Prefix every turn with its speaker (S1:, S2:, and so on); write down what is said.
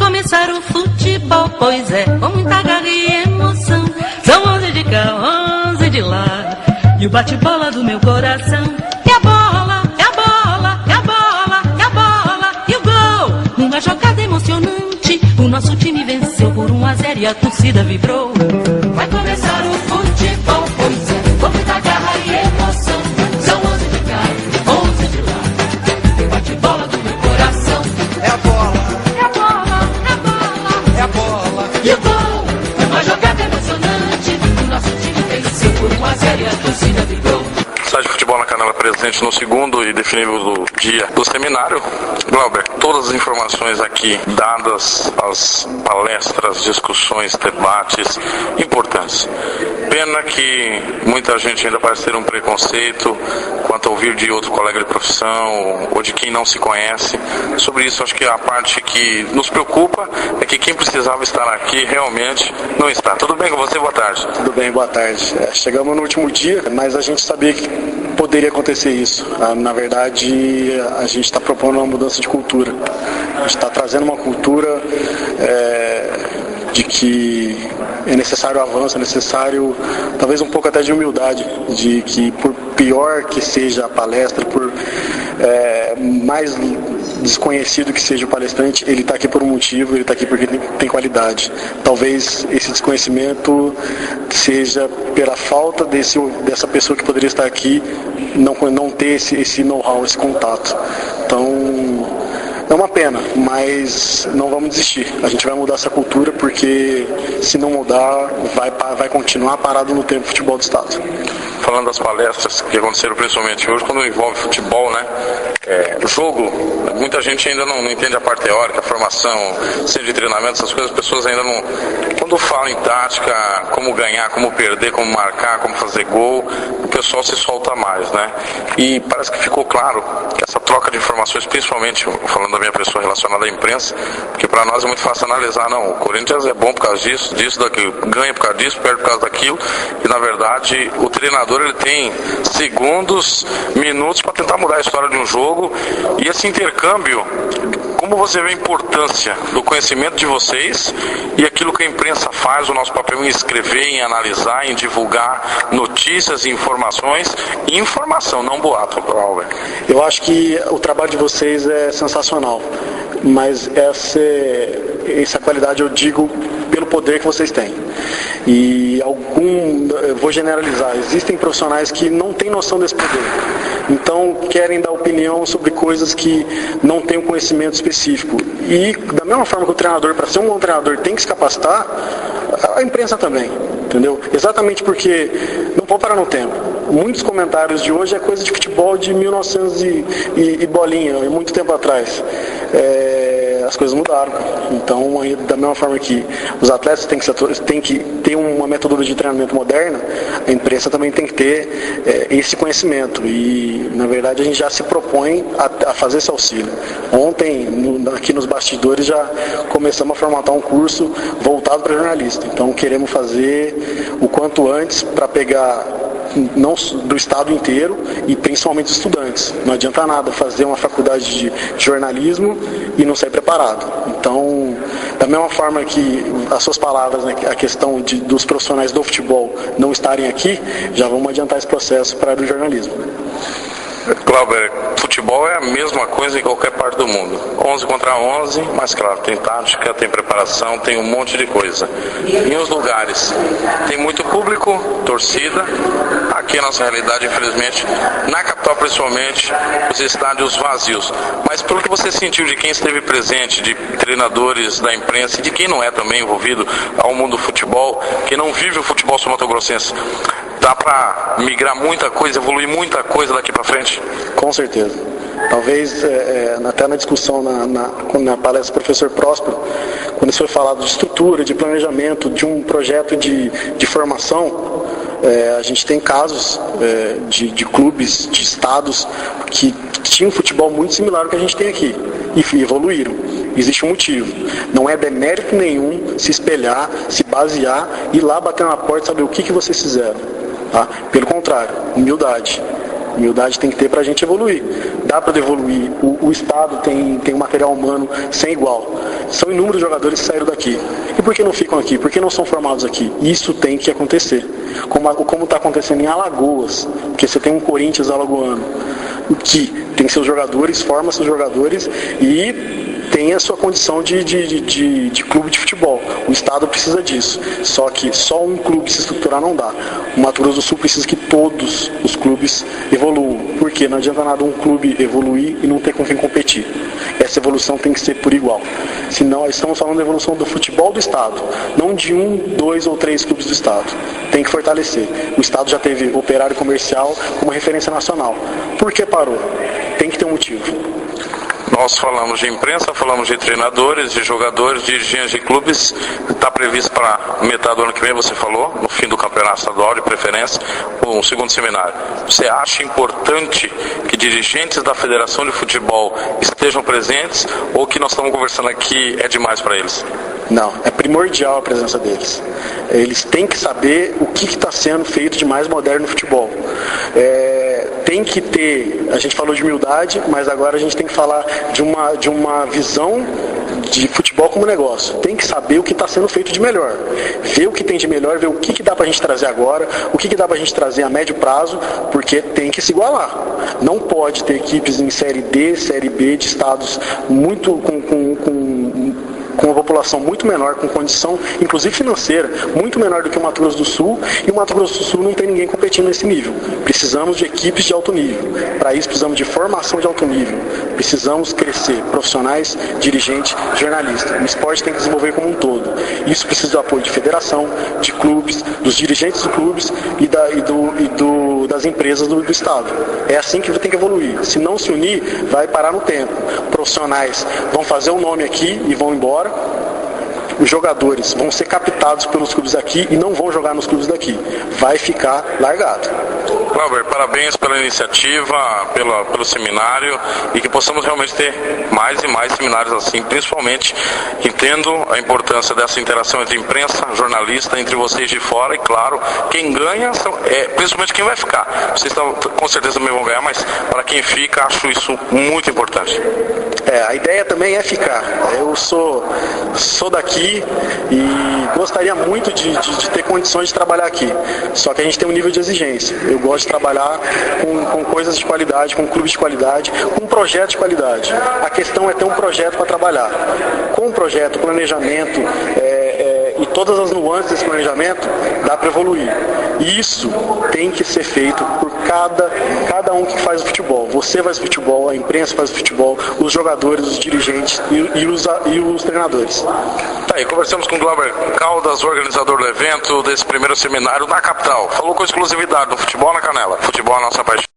S1: começar o futebol, pois é, com muita garra e emoção. São 11 de cá, 11 de lá, e o bate-bola do meu coração. E a bola, e a bola, e a bola, e a bola, e o gol. Numa jogada emocionante, o nosso time venceu por 1-0 e a torcida vibrou. Vai começar o futebol, pois é, com muita garra e emoção. São 11 de cá, 11 de lá, e o bate-bola do meu coração.
S2: É a bola,
S1: É a bola, é a bola,
S2: é a bola.
S1: e o gol. Numa jogada emocionante, o nosso time venceu por 1-0 e a torcida vibrou.
S3: Site de Futebol na Canela presente no segundo e definitivo dia do seminário. Glauber, todas as informações aqui dadas, as palestras, discussões, debates importantes. Pena que muita gente ainda parece ter um preconceito quanto a ouvir de outro colega de profissão ou de quem não se conhece. Sobre isso, acho que a parte que nos preocupa é que quem precisava estar aqui realmente não está. Tudo bem com você? Boa tarde.
S4: Tudo bem, boa tarde. Chegamos no último dia, mas a gente sabia que poderia acontecer isso. Na verdade, a gente está propondo uma mudança de cultura. A gente está trazendo uma cultura de que é necessário avanço, é necessário talvez um pouco até de humildade, de que por pior que seja a palestra, por mais desconhecido que seja o palestrante, ele está aqui por um motivo, ele está aqui porque tem qualidade. Talvez esse desconhecimento seja pela falta dessa pessoa que poderia estar aqui, não ter esse know-how, esse contato. Então, é uma pena, mas não vamos desistir. A gente vai mudar essa cultura porque se não mudar, vai continuar parado no tempo futebol do Estado.
S3: Falando das palestras que aconteceram principalmente hoje, quando envolve futebol, né? Jogo, muita gente ainda não entende a parte teórica, a formação, centro de treinamento, essas coisas, as pessoas ainda não... Quando falam em tática, como ganhar, como perder, como marcar, como fazer gol, o pessoal se solta mais, né? E parece que ficou claro que essa troca de informações, principalmente falando da minha pessoa relacionada à imprensa, porque para nós é muito fácil analisar, não, o Corinthians é bom por causa disso, daquilo, ganha por causa disso, perde por causa daquilo, e na verdade o treinador ele tem segundos, minutos para tentar mudar a história de um jogo, e esse intercâmbio, como você vê a importância do conhecimento de vocês e aquilo que a imprensa faz, o nosso papel em escrever, em analisar, em divulgar notícias, informações, e informação, não boato, Glauber.
S4: Eu acho que o trabalho de vocês é sensacional, mas essa qualidade eu digo pelo poder que vocês têm. E eu vou generalizar, existem profissionais que não têm noção desse poder. Então querem dar opinião sobre coisas que não têm um conhecimento específico. E da mesma forma que o treinador, para ser um bom treinador, tem que se capacitar, a imprensa também, entendeu? Exatamente porque não pode parar no tempo. Muitos comentários de hoje é coisa de futebol de 1900 e bolinha, muito tempo atrás. As coisas mudaram. Então, da mesma forma que os atletas têm que ter uma metodologia de treinamento moderna, a imprensa também tem que ter esse conhecimento. E, na verdade, a gente já se propõe a fazer esse auxílio. Ontem, aqui nos bastidores, já começamos a formatar um curso voltado para jornalista. Então, queremos fazer o quanto antes para pegar não do estado inteiro e principalmente os estudantes. Não adianta nada fazer uma faculdade de jornalismo e não sair preparado. Então, da mesma forma que as suas palavras, né, a questão dos profissionais do futebol não estarem aqui, já vamos adiantar esse processo para o jornalismo.
S3: Glauber, futebol é a mesma coisa em qualquer parte do mundo. 11 contra 11, mas claro, tem tática, tem preparação, tem um monte de coisa. Em uns lugares tem muito público, torcida. Aqui a nossa realidade, infelizmente, na capital principalmente, os estádios vazios. Mas pelo que você sentiu de quem esteve presente, de treinadores da imprensa e de quem não é também envolvido ao mundo do futebol, que não vive o futebol sul-mato-grossense, dá para migrar muita coisa, evoluir muita coisa daqui para frente?
S4: Com certeza. Talvez, até na discussão na palestra do professor Próspero, quando isso foi falado de estrutura, de planejamento, de um projeto de formação, a gente tem casos de clubes, de estados que tinham um futebol muito similar ao que a gente tem aqui e evoluíram. Existe um motivo. Não é demérito nenhum se espelhar, se basear, ir lá bater na porta e saber o que vocês fizeram. Tá? Pelo contrário, humildade. Humildade tem que ter para a gente evoluir. Dá para evoluir. O Estado tem um material humano sem igual. São inúmeros jogadores que saíram daqui. E por que não ficam aqui? Por que não são formados aqui? Isso tem que acontecer. Como está acontecendo em Alagoas, porque você tem um Corinthians alagoano, que tem seus jogadores, forma seus jogadores e tem a sua condição de clube de futebol. O Estado precisa disso. Só que só um clube se estruturar não dá. O Mato Grosso do Sul precisa que todos os clubes evoluam. Porque não adianta nada um clube evoluir e não ter com quem competir. Essa evolução tem que ser por igual. Senão, estamos falando da evolução do futebol do Estado, não de 1, 2 ou 3 clubes do Estado. Tem que fortalecer. O Estado já teve Operário Comercial como referência nacional. Por que parou? Tem que ter um motivo.
S3: Nós falamos de imprensa, falamos de treinadores, de jogadores, de dirigentes de clubes. Está previsto para metade do ano que vem, você falou, no fim do campeonato estadual de preferência, um segundo seminário. Você acha importante que dirigentes da Federação de Futebol estejam presentes ou que nós estamos conversando aqui é demais para eles?
S4: Não, é primordial a presença deles. Eles têm que saber o que está sendo feito de mais moderno no futebol. Tem que ter, a gente falou de humildade, mas agora a gente tem que falar de uma visão de futebol como negócio. Tem que saber o que está sendo feito de melhor. Ver o que tem de melhor, ver o que dá para a gente trazer agora, o que dá para a gente trazer a médio prazo, porque tem que se igualar. Não pode ter equipes em Série D, Série B de estados muito com uma população muito menor, com condição, inclusive financeira, muito menor do que o Mato Grosso do Sul, e o Mato Grosso do Sul não tem ninguém competindo nesse nível. Precisamos de equipes de alto nível. Para isso precisamos de formação de alto nível. Precisamos crescer, profissionais, dirigentes, jornalistas. O esporte tem que desenvolver como um todo. Isso precisa do apoio de federação, de clubes, dos dirigentes dos clubes e das empresas do Estado. É assim que tem que evoluir. Se não se unir, vai parar no tempo. Profissionais vão fazer um nome aqui e vão embora. Os jogadores vão ser captados pelos clubes aqui e não vão jogar nos clubes daqui. Vai ficar largado.
S3: Glauber, parabéns pela iniciativa, pelo seminário e que possamos realmente ter mais e mais seminários assim, principalmente entendo a importância dessa interação entre imprensa, jornalista, entre vocês de fora e, claro, quem ganha é principalmente quem vai ficar. Vocês com certeza também vão ganhar, mas para quem fica, acho isso muito importante.
S4: A ideia também é ficar. Eu sou daqui e gostaria muito de ter condições de trabalhar aqui. Só que a gente tem um nível de exigência. Eu gosto de trabalhar com coisas de qualidade, com clubes de qualidade, com projetos de qualidade. A questão é ter um projeto para trabalhar. Com um projeto, planejamento e todas as nuances desse planejamento, dá para evoluir. E isso tem que ser feito por cada um que faz o futebol. Você faz o futebol, a imprensa faz o futebol, os jogadores, os dirigentes e os treinadores.
S3: Tá aí, conversamos com o Glauber Caldas, organizador do evento, desse primeiro seminário na capital. Falou com exclusividade no Futebol na Canela. Futebol é a nossa paixão.